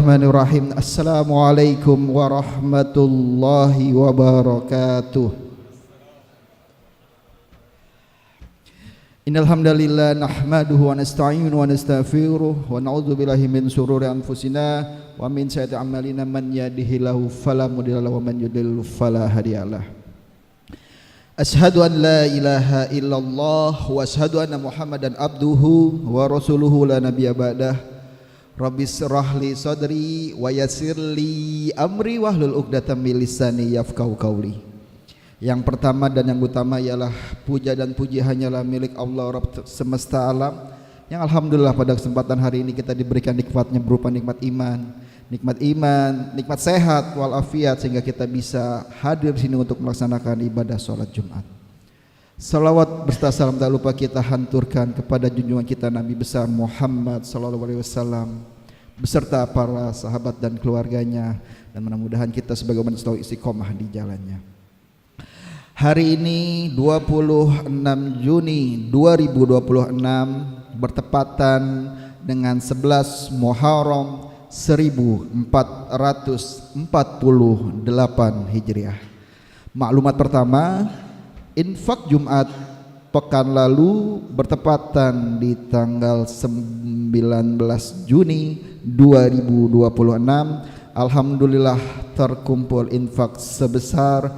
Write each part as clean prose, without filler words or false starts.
Bismillahirrahmanirrahim. Assalamualaikum warahmatullahi wabarakatuh. Innal hamdalillah nahmaduhu wa nasta'inuhu wa nastaghfiruh wa na'udzu billahi min shururi anfusina wa min sayyiati a'malina man yahdihillahu fala mudilla lahu wa man yudlil fala hadiyalah. Asyhadu an la ilaha illallah wa asyhadu anna Muhammadan abduhu wa rasuluhu la nabiyya ba'dah. Rabbis shrahli sadri wa yassirli amri wahlul 'uqdatam min lisani yafqahu qawli. Yang pertama dan yang utama ialah puja dan puji hanyalah milik Allah Rabb semesta alam, yang alhamdulillah pada kesempatan hari ini kita diberikan nikmatnya berupa nikmat iman, nikmat sehat walafiat, sehingga kita bisa hadir di sini untuk melaksanakan ibadah sholat Jumat. Salawat berserta salam tak lupa kita hanturkan kepada junjungan kita Nabi besar Muhammad sallallahu alaihi wasallam beserta para sahabat dan keluarganya, dan mudah-mudahan kita sebagai umat selalu istiqomah di jalannya. Hari ini 26 Juni 2026 bertepatan dengan 11 Muharram 1448 Hijriah. Maklumat pertama, infak Jumat pekan lalu bertepatan di tanggal 19 Juni 2026. Alhamdulillah terkumpul infak sebesar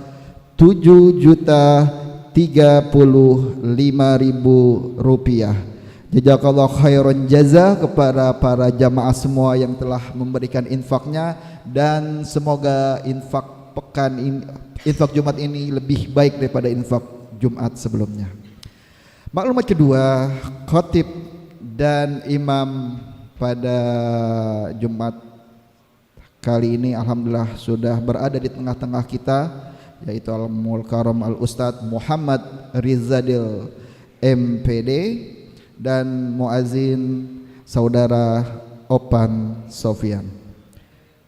7.035.000 rupiah. Jazakallah khairan jaza kepada para jamaah semua yang telah memberikan infaknya, dan semoga infak Jumat ini lebih baik daripada infak Jumat sebelumnya. Maklumat kedua, khatib dan imam pada Jumat kali ini alhamdulillah sudah berada di tengah-tengah kita, yaitu Al-Mukarram Al-Ustadz Muhammad Rizadil MPD dan muazin saudara Opan Sofian.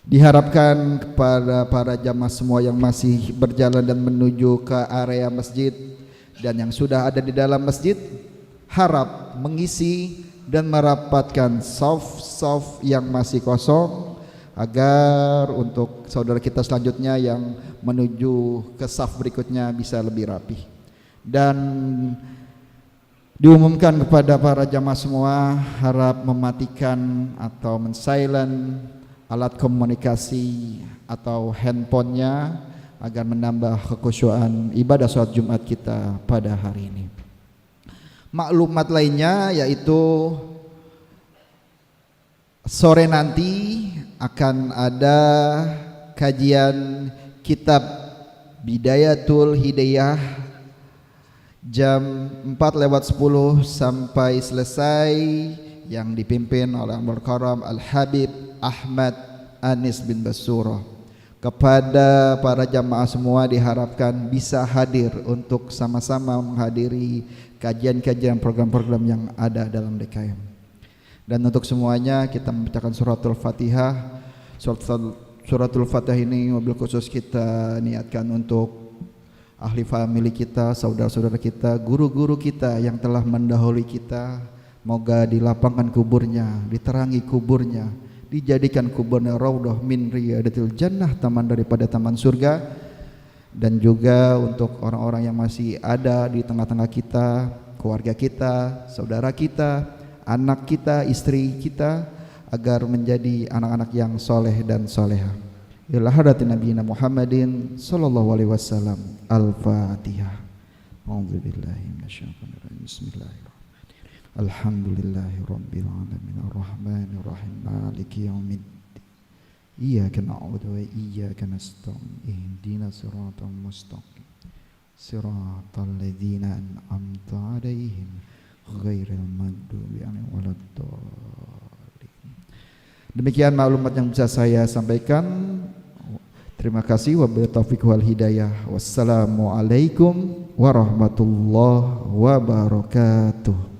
Diharapkan kepada para jamaah semua yang masih berjalan dan menuju ke area masjid dan yang sudah ada di dalam masjid, harap mengisi dan merapatkan saf-saf yang masih kosong, agar untuk saudara kita selanjutnya yang menuju ke saf berikutnya bisa lebih rapi. Dan diumumkan kepada para jamaah semua, harap mematikan atau men-silent alat komunikasi atau handphonenya agar menambah kekhusyuan ibadah sholat Jumat kita pada hari ini. Maklumat lainnya yaitu sore nanti akan ada kajian kitab Bidayatul Hidayah jam 4:10 sampai selesai, yang dipimpin oleh Al-Mukarram Al-Habib Ahmad Anis bin Basura. Kepada para jamaah semua diharapkan bisa hadir untuk sama-sama menghadiri kajian-kajian program-program yang ada dalam DKM. Dan untuk semuanya kita membacakan suratul Fatihah. Suratul Fatihah ini mobil khusus kita niatkan untuk ahli famili kita, saudara-saudara kita, guru-guru kita yang telah mendahului kita. Moga dilapangkan kuburnya, diterangi kuburnya, dijadikan kuburnya raudhah min riyadatil jannah, taman daripada taman surga. Dan juga untuk orang-orang yang masih ada di tengah-tengah kita, keluarga kita, saudara kita, anak kita, istri kita, agar menjadi anak-anak yang soleh dan soleha. Ila hadratin nabiyina Muhammadin sallallahu alaihi wasallam. Al-Fatihah. A'udzubillahi minasyaitonir rajim. Bismillahirrahmanirrahim. Alhamdulillahi rabbil alamin arrahmanir rahim maliki yaumiddin. Iyyaka na'budu wa iyyaka nasta'in. Ihdinas siratal mustaqim. Siratal ladzina an'amta 'alaihim ghairil maghdubi 'alaihim waladdallin. Demikian maklumat yang bisa saya sampaikan. Terima kasih, wabillahi taufiq wal hidayah. Wassalamualaikum warahmatullahi wabarakatuh.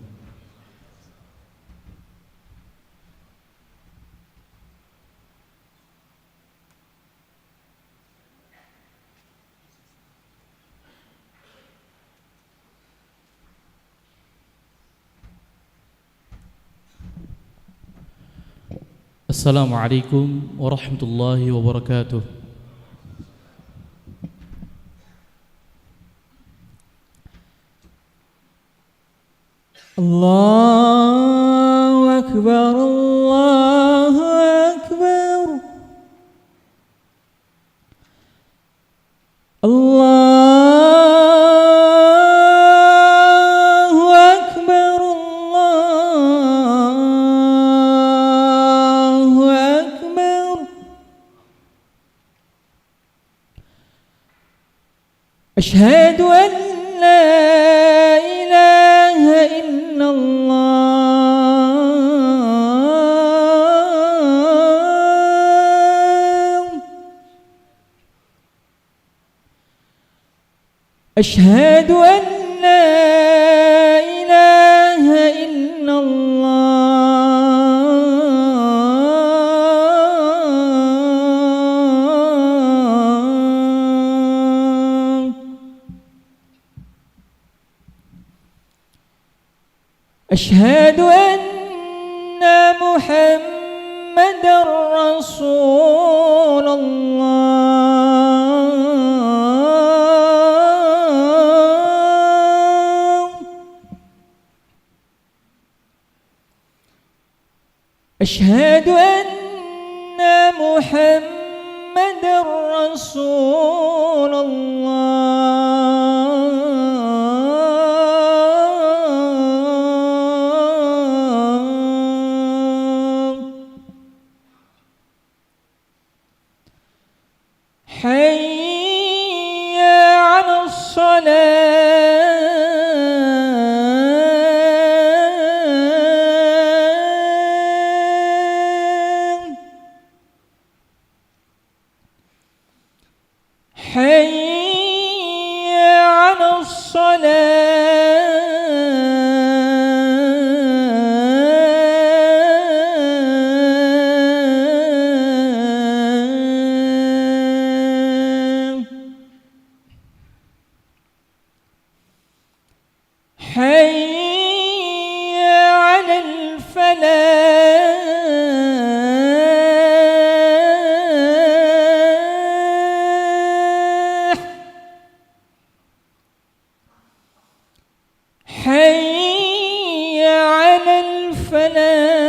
Assalamualaikum warahmatullahi wabarakatuh. Allahu Akbar, Allahu Akbar, Allahu Akbar, Allahu Akbar. Asyhadu an la ilaha illallah. Asyhadu an la ilaha illallah. أشهد أن محمد رسول الله. أشهد أن محمد رسول الله. حي على الصلاة. حي على الصلاة. حي على الفلاح. حي على الفلاح.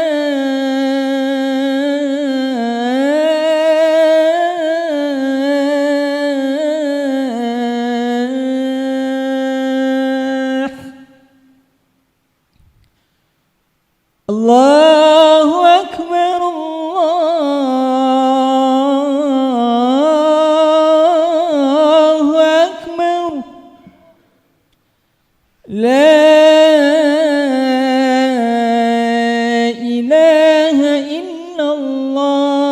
الله أكبر، الله أكبر. لا إله إلا الله.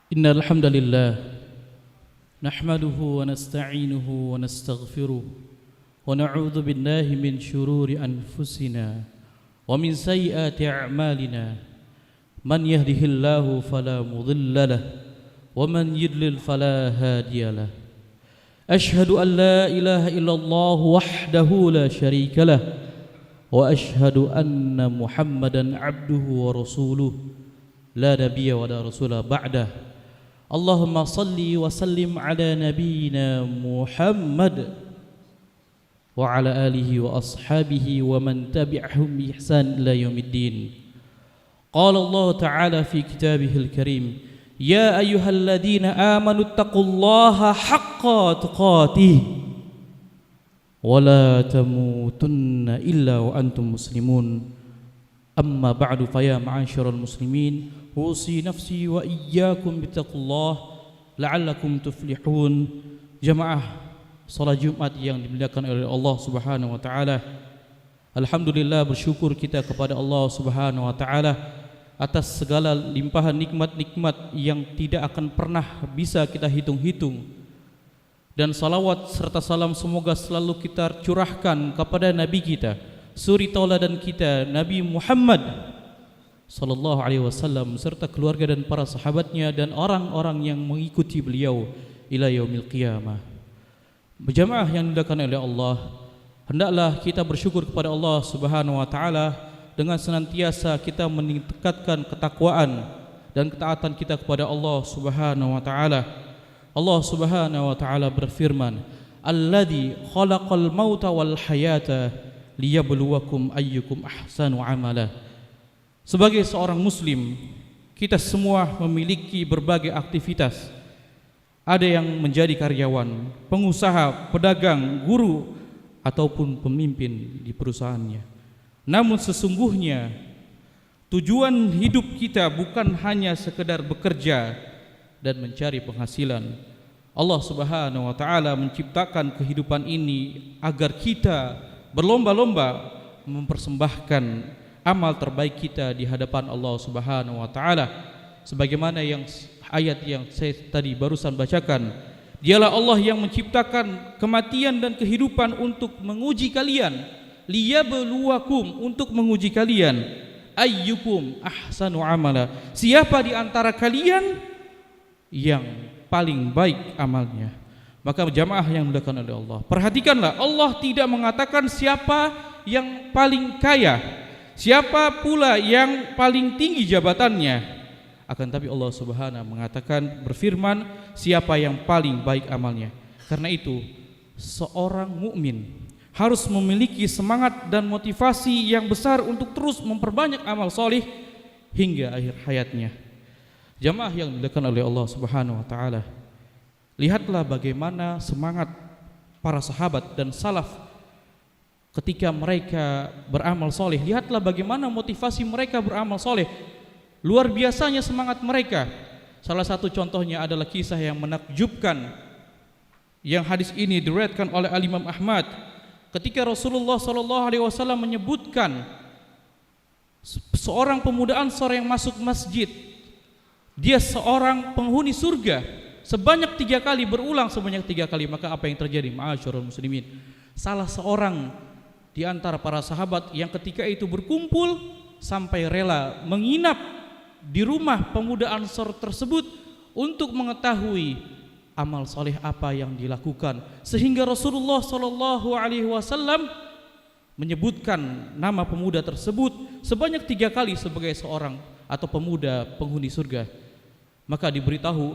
إن الحمد لله نحمده ونستعينه ونستغفره ونعوذ بالله من شرور أنفسنا ومن سيئات أعمالنا. من يهده الله فلا مضل له ومن يضلل فلا هادي له. أشهد أن لا إله إلا الله وحده لا شريك له وأشهد أن محمدا عبده ورسوله لا نبي ولا رسول بعده. اللهم صل وسلم على نبينا محمد وعلى آله وأصحابه ومن تبعهم بإحسان إلى يوم الدين. قال الله تعالى في كتابه الكريم: يا أيها الذين آمنوا اتقوا الله حق تقاته ولا تموتن إلا وأنتم مسلمون. أما بعد فيا معاشر المسلمين أوصي نفسي وإياكم بتقوى الله لعلكم تفلحون. Jamaah salat Jumat yang dimuliakan oleh Allah Subhanahu wa taala. Alhamdulillah, bersyukur kita kepada Allah Subhanahu wa taala atas segala limpahan nikmat-nikmat yang tidak akan pernah bisa kita hitung-hitung. Dan salawat serta salam semoga selalu kita curahkan kepada Nabi kita, suri tauladan kita, Nabi Muhammad sallallahu alaihi wasallam serta keluarga dan para sahabatnya dan orang-orang yang mengikuti beliau ila yaumil qiyamah. Berjamaah yang dimuliakan oleh Allah, hendaklah kita bersyukur kepada Allah Subhanahu wa taala dengan senantiasa kita meningkatkan ketakwaan dan ketaatan kita kepada Allah Subhanahu wa taala. Allah Subhanahu wa taala berfirman, "Alladzi khalaqal mauta wal hayata liyabluwakum ayyukum ahsanu amala." Sebagai seorang muslim, kita semua memiliki berbagai aktivitas. Ada yang menjadi karyawan, pengusaha, pedagang, guru, ataupun pemimpin di perusahaannya. Namun sesungguhnya tujuan hidup kita bukan hanya sekedar bekerja dan mencari penghasilan. Allah Subhanahu wa taala menciptakan kehidupan ini agar kita berlomba-lomba mempersembahkan amal terbaik kita di hadapan Allah Subhanahu wa taala. Sebagaimana yang ayat yang saya tadi barusan bacakan, dialah Allah yang menciptakan kematian dan kehidupan untuk menguji kalian, liyabluwakum, untuk menguji kalian, ayyukum ahsanu amala, siapa di antara kalian yang paling baik amalnya. Maka jamaah yang dimuliakan oleh Allah, perhatikanlah, Allah tidak mengatakan siapa yang paling kaya, siapa pula yang paling tinggi jabatannya. Akan tapi Allah Subhanahu mengatakan, berfirman, siapa yang paling baik amalnya. Karena itu seorang mukmin harus memiliki semangat dan motivasi yang besar untuk terus memperbanyak amal soleh hingga akhir hayatnya. Jamaah yang dimuliakan oleh Allah Subhanahu wa taala, lihatlah bagaimana semangat para sahabat dan salaf ketika mereka beramal soleh. Lihatlah bagaimana motivasi mereka beramal soleh. Luar biasanya semangat mereka. Salah satu contohnya adalah kisah yang menakjubkan, yang hadis ini diriwayatkan oleh Imam Ahmad. Ketika Rasulullah SAW menyebutkan seorang pemuda Ansar yang masuk masjid, dia seorang penghuni surga sebanyak 3 kali, berulang sebanyak 3 kali. Maka apa yang terjadi? Ma'asyiral muslimin, salah seorang di antara para sahabat yang ketika itu berkumpul sampai rela menginap di rumah pemuda Ansar tersebut untuk mengetahui amal soleh apa yang dilakukan, sehingga Rasulullah SAW menyebutkan nama pemuda tersebut sebanyak 3 kali sebagai seorang atau pemuda penghuni surga. Maka diberitahu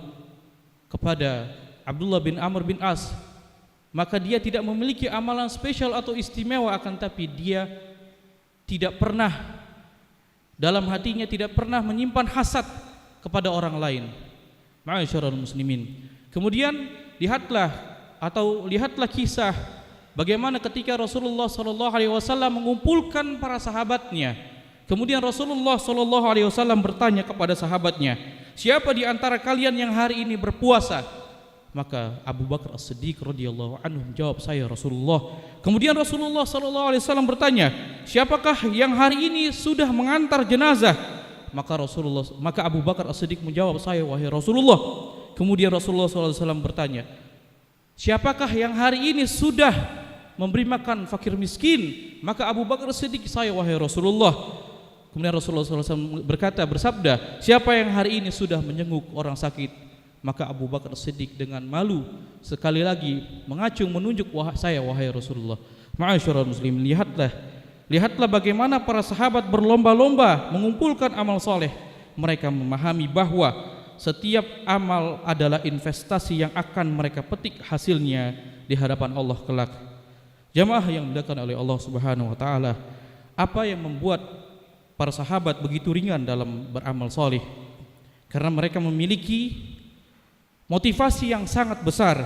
kepada Abdullah bin Amr bin As, maka dia tidak memiliki amalan spesial atau istimewa, akan tapi dia tidak pernah, dalam hatinya tidak pernah menyimpan hasad kepada orang lain. Ma'asyiral muslimin, kemudian lihatlah kisah bagaimana ketika Rasulullah SAW mengumpulkan para sahabatnya. Kemudian Rasulullah SAW bertanya kepada sahabatnya, siapa di antara kalian yang hari ini berpuasa? Maka Abu Bakar As-Siddiq radhiyallahu anhu menjawab, saya Rasulullah. Kemudian Rasulullah SAW bertanya, siapakah yang hari ini sudah mengantar jenazah? Maka Abu Bakar As-Siddiq menjawab, saya wahai Rasulullah. Kemudian Rasulullah SAW bertanya, siapakah yang hari ini sudah memberi makan fakir miskin? Maka Abu Bakar As-Siddiq, saya wahai Rasulullah. Kemudian Rasulullah SAW bersabda, siapa yang hari ini sudah menjenguk orang sakit? Maka Abu Bakar As-Siddiq dengan malu sekali lagi mengacung menunjuk, saya wahai Rasulullah. Ma'asyiral muslimin, lihatlah bagaimana para sahabat berlomba-lomba mengumpulkan amal soleh. Mereka memahami bahwa setiap amal adalah investasi yang akan mereka petik hasilnya di hadapan Allah kelak. Jamaah yang dimuliakan oleh Allah Subhanahu wa taala, apa yang membuat para sahabat begitu ringan dalam beramal soleh? Karena mereka memiliki motivasi yang sangat besar,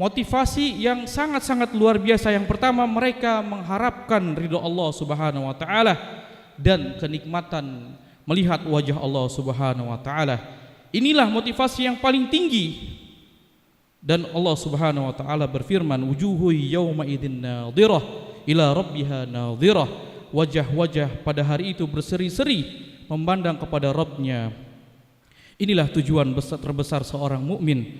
motivasi yang sangat-sangat luar biasa. Yang pertama, mereka mengharapkan ridho Allah Subhanahu wa taala dan kenikmatan melihat wajah Allah Subhanahu wa taala. Inilah motivasi yang paling tinggi. Dan Allah Subhanahu wa taala berfirman, wujuhu yauma idzin nadhirah ila rabbiha nadhirah. Wajah-wajah pada hari itu berseri-seri memandang kepada Rabbnya. Inilah tujuan terbesar seorang mukmin,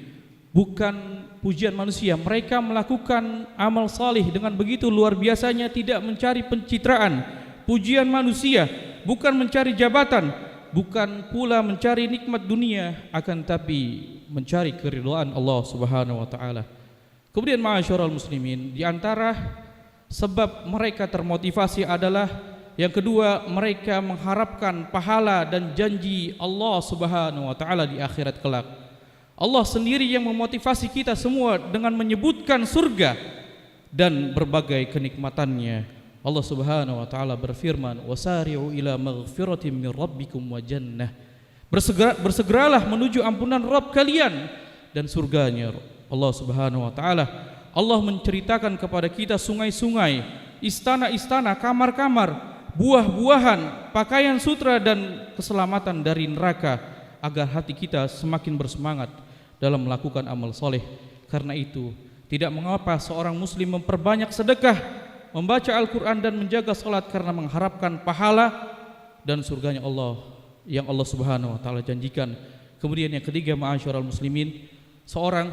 bukan pujian manusia. Mereka melakukan amal salih dengan begitu luar biasanya, tidak mencari pencitraan, pujian manusia, bukan mencari jabatan, bukan pula mencari nikmat dunia, akan tapi mencari keridhaan Allah Subhanahu wa taala. Kemudian ma'asyiral muslimin, di antara sebab mereka termotivasi adalah yang kedua, mereka mengharapkan pahala dan janji Allah Subhanahu wa taala di akhirat kelak. Allah sendiri yang memotivasi kita semua dengan menyebutkan surga dan berbagai kenikmatannya. Allah Subhanahu wa taala berfirman, "Wasari'u ila maghfiratin min rabbikum wa jannah." Bersegeralah menuju ampunan Rabb kalian dan surganya Allah Subhanahu wa taala. Allah menceritakan kepada kita sungai-sungai, istana-istana, kamar-kamar, buah-buahan, pakaian sutra dan keselamatan dari neraka agar hati kita semakin bersemangat dalam melakukan amal soleh. Karena itu, tidak mengapa seorang muslim memperbanyak sedekah, membaca Al-Quran dan menjaga salat karena mengharapkan pahala dan surganya Allah yang Allah Subhanahu wa taala janjikan. Kemudian yang ketiga, ma'asyiral muslimin, seorang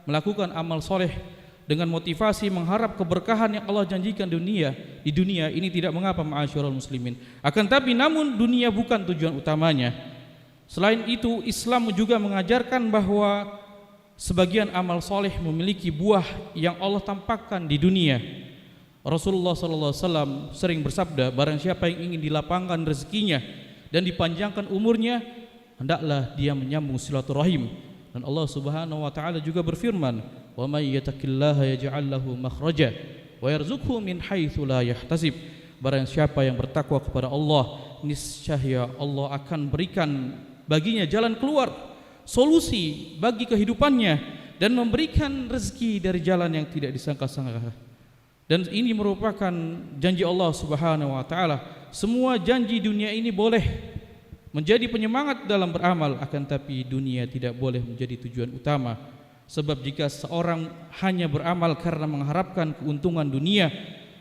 melakukan amal soleh dengan motivasi mengharap keberkahan yang Allah janjikan di dunia ini tidak mengapa ma'asyiral muslimin. Akan tapi namun dunia bukan tujuan utamanya. Selain itu, Islam juga mengajarkan bahwa sebagian amal soleh memiliki buah yang Allah tampakkan di dunia. Rasulullah SAW sering bersabda, barang siapa yang ingin dilapangkan rezekinya dan dipanjangkan umurnya, hendaklah dia menyambung silaturahim. Dan Allah Subhanahu wa taala juga berfirman, "Wa may yattaqillaha yaj'al lahu makhraja wa yarzuqhu min haitsu la yahtasib." Barang siapa yang bertakwa kepada Allah, niscaya Allah akan berikan baginya jalan keluar, solusi bagi kehidupannya dan memberikan rezeki dari jalan yang tidak disangka-sangka. Dan ini merupakan janji Allah Subhanahu wa taala. Semua janji dunia ini boleh menjadi penyemangat dalam beramal, akan tapi dunia tidak boleh menjadi tujuan utama. Sebab jika seorang hanya beramal karena mengharapkan keuntungan dunia,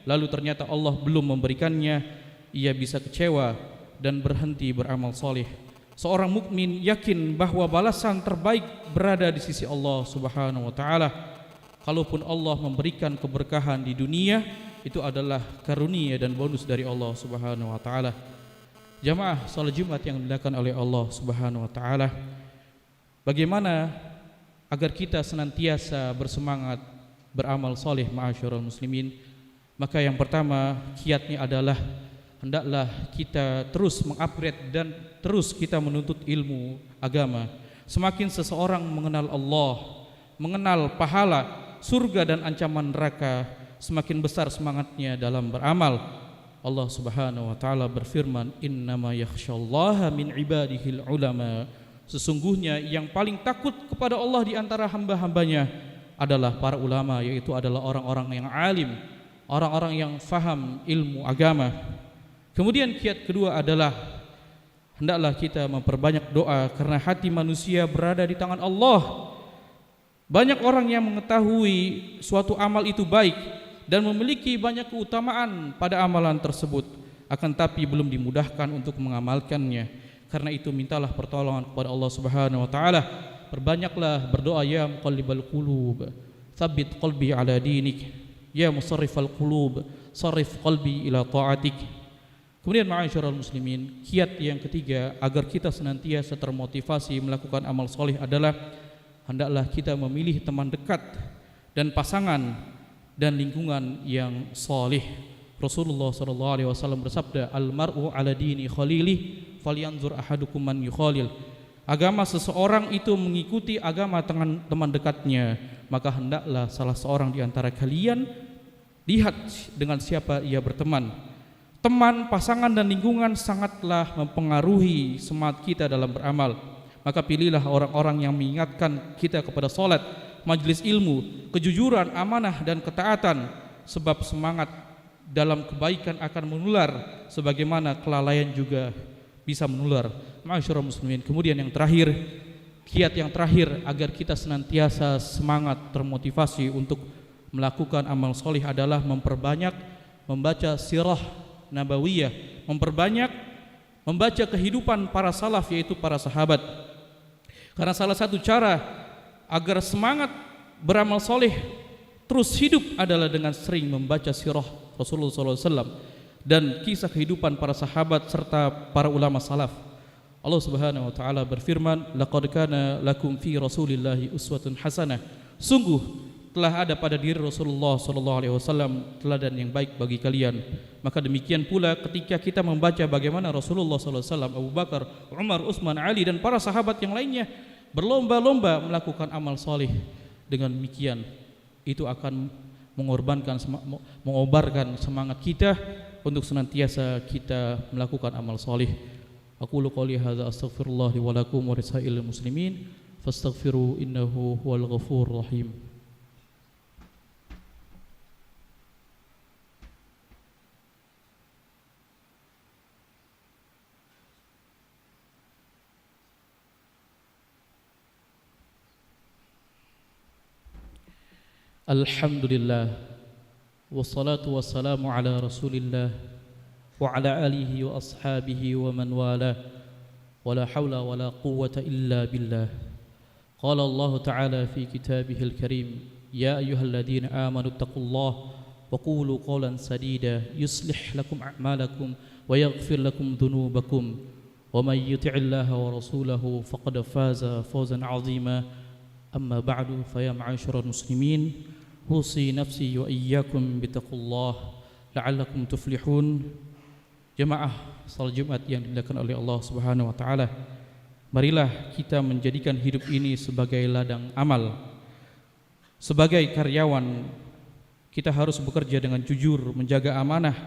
lalu ternyata Allah belum memberikannya, ia bisa kecewa dan berhenti beramal soleh. Seorang mukmin yakin bahwa balasan terbaik berada di sisi Allah Subhanahu wa taala. Kalaupun Allah memberikan keberkahan di dunia, itu adalah karunia dan bonus dari Allah Subhanahu wa taala. Jamaah salat Jumat yang dimuliakan oleh Allah Subhanahu wa taala, bagaimana agar kita senantiasa bersemangat beramal soleh ma'asyiral muslimin? Maka yang pertama, kiatnya adalah hendaklah kita terus mengupgrade dan terus kita menuntut ilmu agama. Semakin seseorang mengenal Allah, mengenal pahala, surga dan ancaman neraka, semakin besar semangatnya dalam beramal. Allah Subhanahu wa taala berfirman, "Innama yakhsyallaha min ibadihil ulama." Sesungguhnya yang paling takut kepada Allah di antara hamba-hambanya adalah para ulama, yaitu adalah orang-orang yang alim, orang-orang yang faham ilmu agama. Kemudian kiat kedua adalah hendaklah kita memperbanyak doa karena hati manusia berada di tangan Allah. Banyak orang yang mengetahui suatu amal itu baik dan memiliki banyak keutamaan pada amalan tersebut, akan tapi belum dimudahkan untuk mengamalkannya. Karena itu mintalah pertolongan kepada Allah Subhanahu wa taala. Perbanyaklah berdoa, ya muqallibal qulub, tsabbit qalbi ala dinik, ya musarrifal qulub, sarrif qalbi ila ta'atik. Kemudian ma'asyiral muslimin, kiat yang ketiga agar kita senantiasa termotivasi melakukan amal soleh adalah hendaklah kita memilih teman dekat dan pasangan dan lingkungan yang salih. Rasulullah SAW bersabda, "Al-mar'u ala dini khalilih, falyanzur ahadukum man yukhalil." Agama seseorang itu mengikuti agama teman dekatnya, maka hendaklah salah seorang di antara kalian lihat dengan siapa ia berteman. Teman, pasangan dan lingkungan sangatlah mempengaruhi semangat kita dalam beramal. Maka pilihlah orang-orang yang mengingatkan kita kepada salat, majelis ilmu, kejujuran, amanah dan ketaatan, sebab semangat dalam kebaikan akan menular sebagaimana kelalaian juga bisa menular. Ma'asyiral muslimin, kemudian yang terakhir, kiat yang terakhir agar kita senantiasa semangat termotivasi untuk melakukan amal soleh adalah memperbanyak membaca sirah nabawiyah, memperbanyak membaca kehidupan para salaf, yaitu para sahabat. Karena salah satu cara agar semangat beramal soleh terus hidup adalah dengan sering membaca sirah Rasulullah SAW. dan kisah kehidupan para sahabat serta para ulama salaf. Allah Subhanahu wa taala berfirman, "Laqad kana lakum fi Rasulillahi uswatun hasanah." Sungguh telah ada pada diri Rasulullah sallallahu alaihi wasallam teladan yang baik bagi kalian. Maka demikian pula ketika kita membaca bagaimana Rasulullah sallallahu alaihi wasallam, Abu Bakar, Umar, Utsman, Ali dan para sahabat yang lainnya berlomba-lomba melakukan amal saleh, dengan demikian itu akan mengobarkan semangat kita untuk senantiasa kita melakukan amal saleh. Aqulu qouli hadza astaghfirullah li wa lakum wa lisairil muslimin fastaghfiru innahu huwal ghafurur rahim. Alhamdulillah wassalatu wassalamu ala Rasulillah wa ala alihi wa ashabihi wa man wala wa la hawla wa la quwwata illa billah. Qala Allah ta'ala fi kitabihil karim, ya ayyuhalladzina amanu taqullaha wa qulu qawlan sadida yuslih lakum a'malakum wa yaghfir lakum dhunubakum wa may yuti'illaha wa rasulahu faqad faza fawzan 'azima. Amma ba'du, fa ya ma'asyiral muslimin, usi nafsi wa iyyakum bittaqullah la'allakum tuflihun. Jemaah salat Jumat yang dimuliakan oleh Allah Subhanahu wa taala, marilah kita menjadikan hidup ini sebagai ladang amal. Sebagai karyawan, kita harus bekerja dengan jujur, menjaga amanah,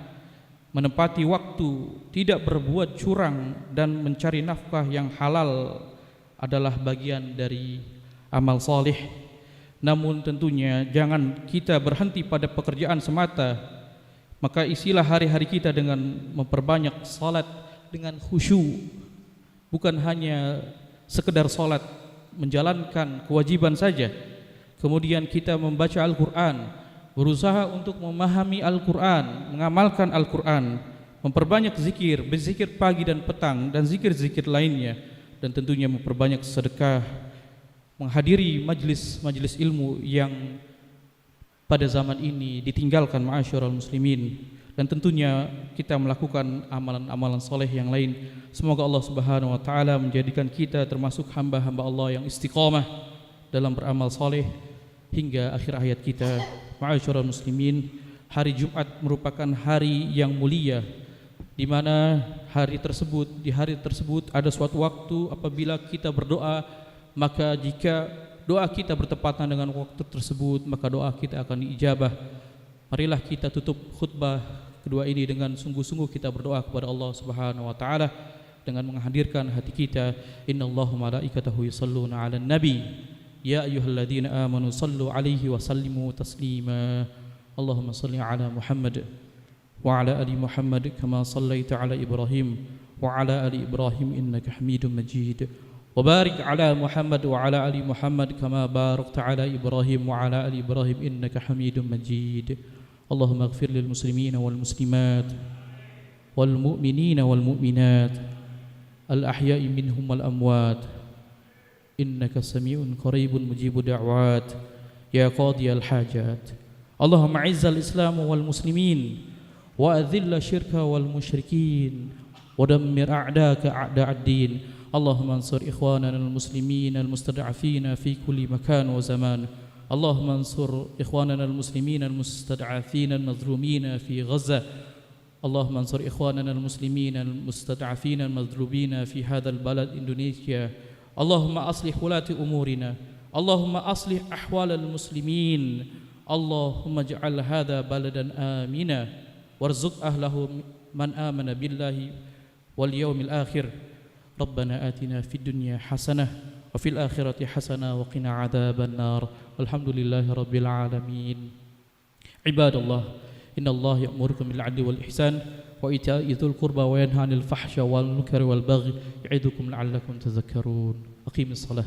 menepati waktu, tidak berbuat curang dan mencari nafkah yang halal adalah bagian dari amal saleh. Namun tentunya jangan kita berhenti pada pekerjaan semata. Maka isilah hari-hari kita dengan memperbanyak salat dengan khusyuk. Bukan hanya sekedar salat, menjalankan kewajiban saja. Kemudian kita membaca Al-Quran, berusaha untuk memahami Al-Quran, mengamalkan Al-Quran, memperbanyak zikir, berzikir pagi dan petang dan zikir-zikir lainnya, dan tentunya memperbanyak sedekah, menghadiri majlis-majlis ilmu yang pada zaman ini ditinggalkan ma'asyiral muslimin, dan tentunya kita melakukan amalan-amalan soleh yang lain. Semoga Allah Subhanahu wa taala menjadikan kita termasuk hamba-hamba Allah yang istiqamah dalam beramal soleh hingga akhir hayat kita. Ma'asyiral muslimin, hari Jumat merupakan hari yang mulia, di mana di hari tersebut ada suatu waktu apabila kita berdoa, maka jika doa kita bertepatan dengan waktu tersebut, maka doa kita akan diijabah. Marilah kita tutup khutbah kedua ini dengan sungguh-sungguh kita berdoa kepada Allah Subhanahu wa taala dengan menghadirkan hati kita. Innallaha malaikatahu yusholluna 'alan nabi ya ayyuhalladzina amanu shallu 'alaihi wa sallimu taslima. Allahumma shalli 'ala Muhammad wa 'ala ali Muhammad kama shallaita 'ala Ibrahim wa 'ala ali Ibrahim innaka Hamidum Majid. وبارك على محمد وعلى آل محمد كما باركت على إبراهيم وعلى آل إبراهيم إنك حميد مجيد. اللهم اغفر للمسلمين والمسلمات والمؤمنين والمؤمنات الأحياء منهم والأموات إنك سميع قريب مجيب دعوات يا قاضي الحاجات. اللهم أعز الإسلام والمسلمين وأذل الشرك والمشركين ودمر أعداءك أعداء الدين. اللهم انصر إخواننا المسلمين المستضعفين في كل مكان وزمان. اللهم انصر إخواننا المسلمين المستضعفين المظلومين في غزة. اللهم انصر إخواننا المسلمين المستضعفين المظلومين في هذا البلد إندونيسيا. اللهم أصلح ولاة أمورنا. اللهم أصلح أحوال المسلمين. اللهم اجعل هذا بلدا آمنا وارزق أهله من آمن بالله واليوم الآخر. ربنا آتنا في الدنيا حسنة وفي الآخرة حسنة وقنا عذاب النار. الحمد لله رب العالمين. عباد الله، إن الله يأمركم بالعدل والإحسان وإيتاء ذي القربى وينهى عن الفحشاء والمنكر والبغي يعظكم لعلكم تذكرون. أقيموا الصلاة.